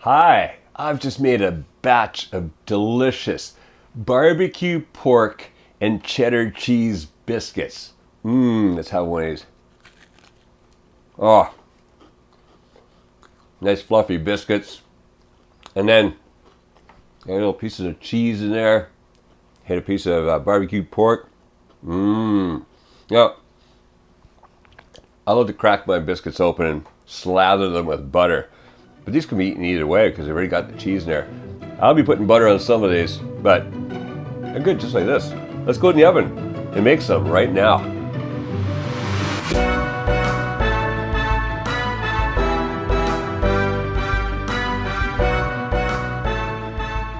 Hi, I've just made a batch of delicious barbecue pork and cheddar cheese biscuits. Let's have one of these. Oh, nice fluffy biscuits. And then a little pieces of cheese in there. Hit a piece of barbecue pork. Yeah, I love to crack my biscuits open and slather them with butter. But these can be eaten either way because they've already got the cheese in there. I'll be putting butter on some of these, but they're good just like this. Let's go in the oven and make some right now.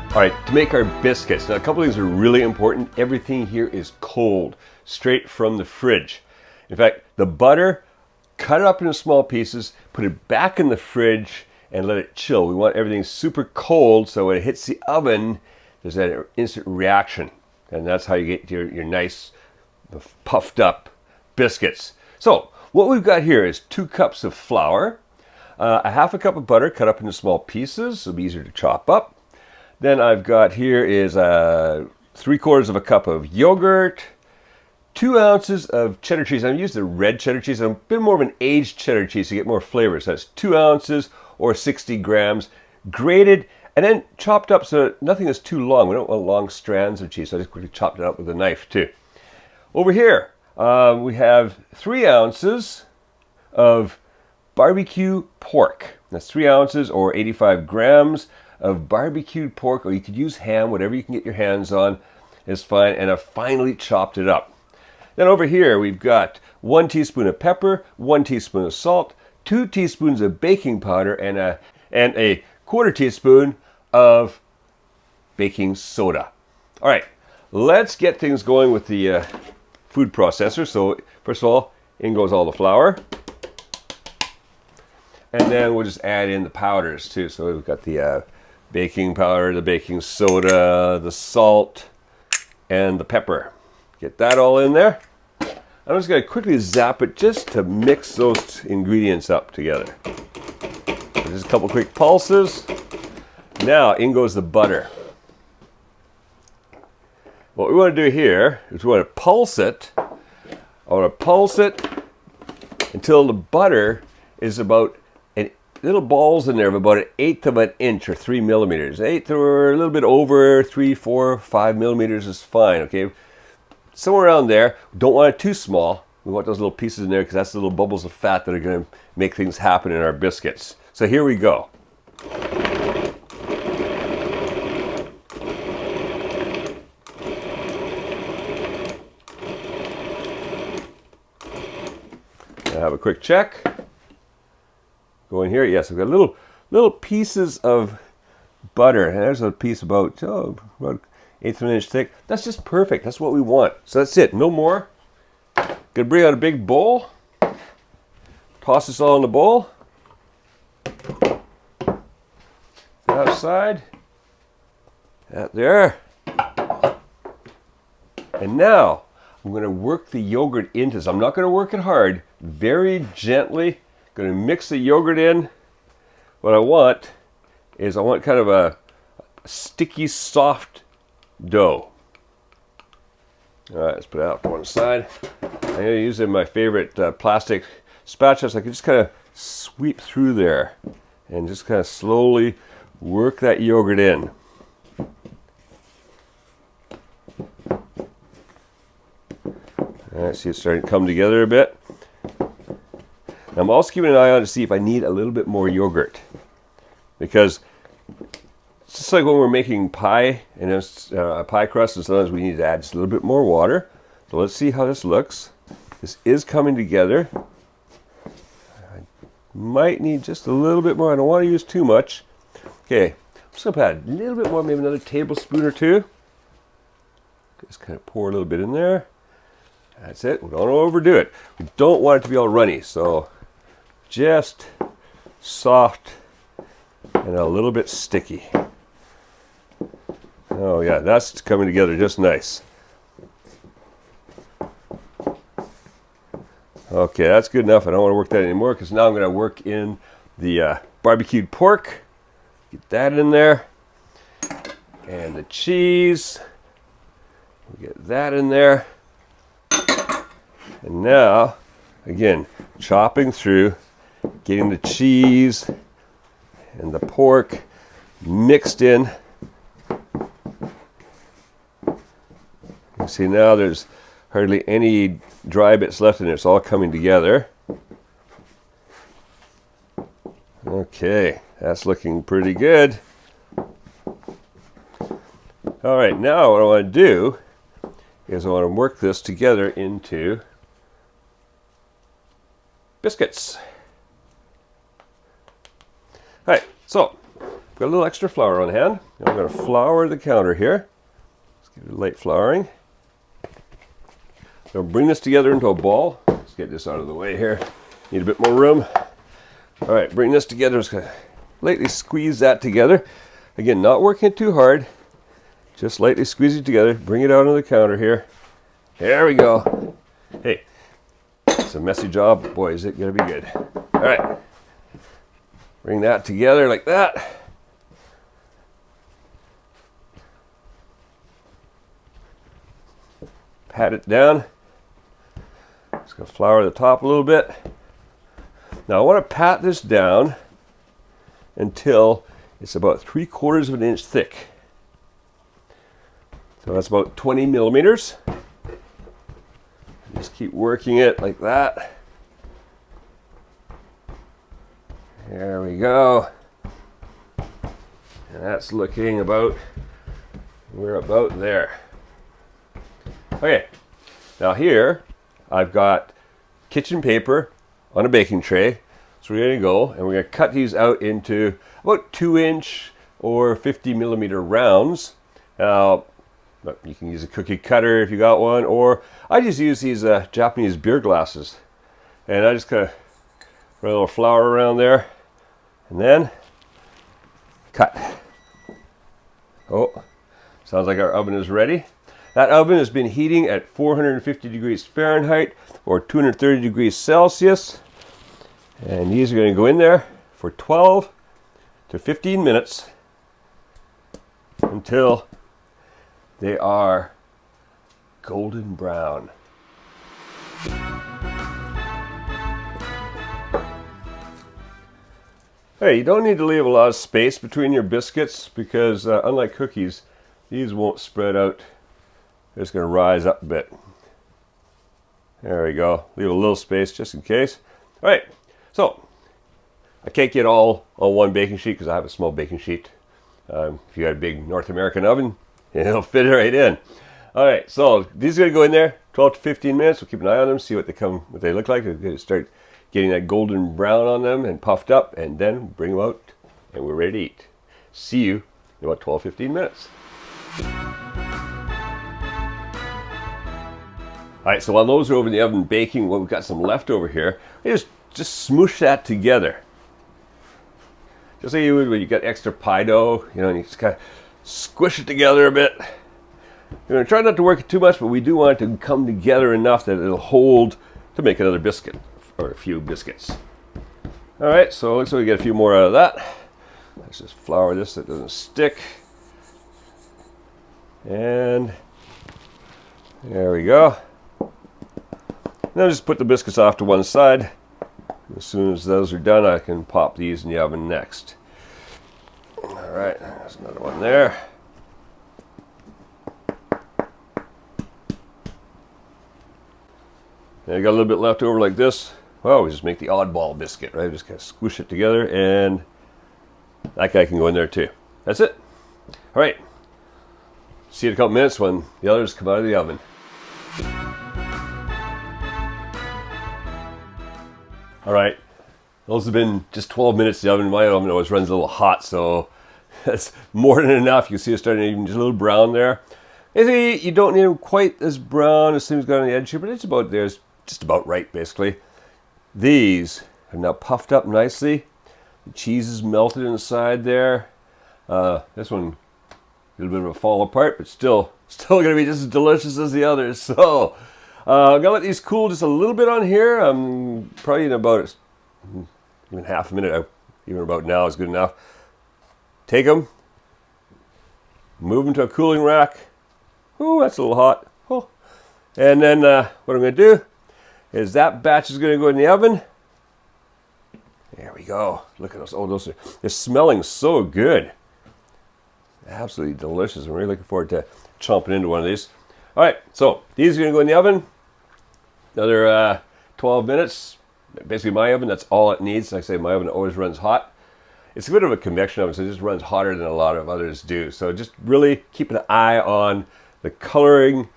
All right, to make our biscuits. Now, a couple of things are really important. Everything here is cold, straight from the fridge. In fact, the butter, cut it up into small pieces, put it back in the fridge, and let it chill. We want everything super cold so when it hits the oven, there's that instant reaction. And that's how you get your nice puffed up biscuits. So what we've got here is 2 cups of flour, a half a cup of butter cut up into small pieces, so it'll be easier to chop up. Then I've got here is 3/4 of a cup of yogurt, 2 ounces of cheddar cheese. I'm using the red cheddar cheese. I'm a bit more of an aged cheddar cheese to get more flavor. So that's 2 ounces or 60 grams, grated and then chopped up so nothing is too long. We don't want long strands of cheese, so I just quickly chopped it up with a knife too. Over here, we have 3 ounces of barbecue pork. That's 3 ounces or 85 grams of barbecued pork, or you could use ham, whatever you can get your hands on is fine, and I've finely chopped it up. Then over here, we've got 1 teaspoon of pepper, 1 teaspoon of salt, 2 teaspoons of baking powder, and a 1/4 teaspoon of baking soda. All right, let's get things going with the food processor. So first of all, in goes all the flour. And then we'll just add in the powders too. So we've got the baking powder, the baking soda, the salt, and the pepper. Get that all in there. I'm just going to quickly zap it just to mix those ingredients up together. Just a couple quick pulses. Now in goes the butter. What we want to do here is we want to pulse it. I want to pulse it until the butter is about little balls in there of about 1/8 of an inch or 3 millimeters. 1/8 or a little bit over 3, 4, 5 millimeters is fine, okay? Somewhere around there. Don't want it too small. We want those little pieces in there because that's the little bubbles of fat that are going to make things happen in our biscuits. So here we go. I'll have a quick check. Go in here. Yes, I've got little pieces of butter. And there's a piece about 1/8 of an inch thick. That's just perfect. That's what we want. So that's it. No more. Gonna bring out a big bowl. Toss this all in the bowl. Outside. That there. And now I'm going to work the yogurt into this. I'm not going to work it hard. Very gently. Going to mix the yogurt in. What I want is kind of a sticky, soft dough. All right, let's put it out to one side. I'm going to use my favorite plastic spatula so I can just kind of sweep through there and just kind of slowly work that yogurt in. All right, see it's starting to come together a bit. I'm also keeping an eye on to see if I need a little bit more yogurt, because it's just like when we're making pie and it's a pie crust, and sometimes we need to add just a little bit more water. So let's see how this looks. This is coming together. I might need just a little bit more. I don't want to use too much. Okay, I'm just going to add a little bit more, maybe another tablespoon or 2. Just kind of pour a little bit in there. That's it. We don't overdo it. We don't want it to be all runny, so just soft and a little bit sticky. Oh yeah, that's coming together just nice. Okay, that's good enough. I don't want to work that anymore because now I'm going to work in the barbecued pork Get that in there. And the cheese. We get that in there. And now, again, chopping through, getting the cheese and the pork mixed in. You see now there's hardly any dry bits left in it. It's all coming together. Okay, that's looking pretty good. All right, now what I want to do is I want to work this together into biscuits. All right, so I've got a little extra flour on hand. I'm going to flour the counter here. Let's give it a light flouring. I'll bring this together into a ball. Let's get this out of the way here. Need a bit more room. All right, bring this together. Just going to lightly squeeze that together. Again, not working it too hard. Just lightly squeeze it together. Bring it out on the counter here. There we go. Hey, it's a messy job. Boy, is it going to be good. All right. Bring that together like that. Pat it down. Just going to flour the top a little bit. Now I want to pat this down until it's about 3/4 of an inch thick. So that's about 20 millimeters. Just keep working it like that. There we go. And that's looking about, we're about there. Okay, now here I've got kitchen paper on a baking tray. So we're going to go and we're going to cut these out into about 2-inch or 50 millimeter rounds. Now, you can use a cookie cutter if you got one, or I just use these Japanese beer glasses. And I just kind of put a little flour around there and then cut. Oh, sounds like our oven is ready. That oven has been heating at 450 degrees Fahrenheit or 230 degrees Celsius. And these are going to go in there for 12 to 15 minutes until they are golden brown. Hey, you don't need to leave a lot of space between your biscuits because unlike cookies, these won't spread out. They're just going to rise up a bit. There we go. Leave a little space just in case. All right, so I can't get all on one baking sheet because I have a small baking sheet. If you got a big North American oven, it'll fit right in. All right, so these are going to go in there 12 to 15 minutes. We'll keep an eye on them, see what they look like. We're going to start getting that golden brown on them and puffed up, and then bring them out, and we're ready to eat. See you in about 12, 15 minutes. All right, so while those are over in the oven baking, well, we've got some left over here. We just smoosh that together. Just like you would when you got extra pie dough, and you just kind of squish it together a bit. You're going to try not to work it too much, but we do want it to come together enough that it'll hold to make another biscuit, or a few biscuits. All right, so it looks like we get a few more out of that. Let's just flour this so it doesn't stick. And there we go. Now just put the biscuits off to one side. As soon as those are done, I can pop these in the oven next. All right, there's another one there. Now you got a little bit left over like this. Well, we just make the oddball biscuit, right? Just kind of squish it together, and that guy can go in there too. That's it. All right. See you in a couple minutes when the others come out of the oven. All right, those have been just 12 minutes in the oven. My oven always runs a little hot, so that's more than enough. You can see it's starting to even just a little brown there. You don't need them quite as brown as things got on the edge here, but it's about there. It's just about right, basically. These are now puffed up nicely. The cheese is melted inside there. This one, a little bit of a fall apart, but still going to be just as delicious as the others. So I'm gonna let these cool just a little bit on here. Probably in about even half a minute. Even about now is good enough. take them, move them to a cooling rack. Ooh, that's a little hot. Oh. And then what I'm going to do is that batch is going to go in the oven. There we go. Look at those. Oh, they're smelling so good. Absolutely delicious. I'm really looking forward to chomping into one of these. All right, so these are going to go in the oven. Another 12 minutes. Basically, my oven, that's all it needs. Like I say, my oven always runs hot. It's a bit of a convection oven, so it just runs hotter than a lot of others do. So just really keep an eye on the coloring,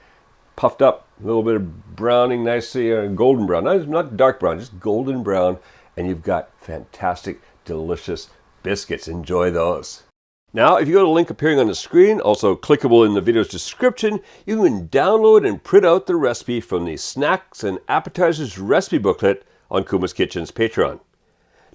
puffed up, a little bit of browning, nicely golden brown. Not dark brown, just golden brown. And you've got fantastic, delicious biscuits. Enjoy those. Now, if you go to the link appearing on the screen, also clickable in the video's description, you can download and print out the recipe from the Snacks and Appetizers recipe booklet on Kuma's Kitchen's Patreon.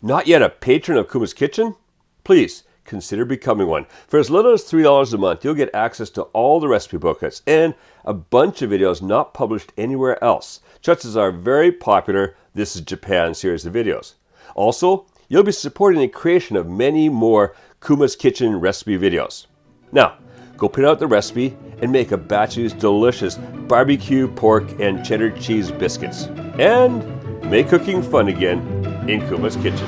Not yet a patron of Kuma's Kitchen? Please consider becoming one. For as little as $3 a month, you'll get access to all the recipe booklets and a bunch of videos not published anywhere else, such as our very popular This is Japan series of videos. Also, you'll be supporting the creation of many more Kuma's Kitchen recipe videos. Now, go print out the recipe and make a batch of these delicious barbecue, pork, and cheddar cheese biscuits. And make cooking fun again in Kuma's Kitchen.